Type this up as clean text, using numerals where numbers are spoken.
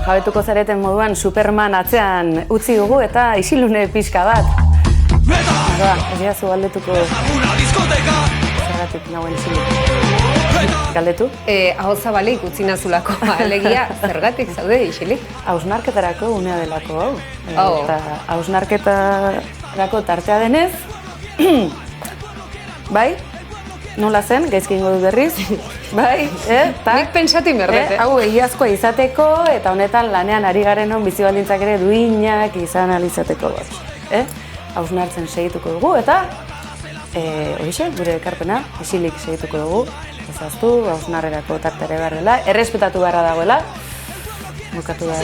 jabetuko zareten moduan Superman atzean utzi dugu eta isilune pixka bat. Ez diazu galdetuko zergatik nagoen isilik. Galdetu? Aho zabalik utzi nazulako, alegia zergatik zaude isilik? Hausnarketarako unea delako hau. Eta hausnarketarako tartea denez, bai? Nola zen, gaizki ingo dut berriz, bai, Nik pentsatin berdete. Hau egiazkoa izateko eta honetan lanean ari garen hon bizi baldintzak ere duinak izan alizateko bat. Hausnartzen segituko dugu eta horixe, gure ekarpena, isilik segituko dugu. Ezaztu, hausnarrerako tartea ere behar dela, errespetatu beharra dagoela, bukatu da.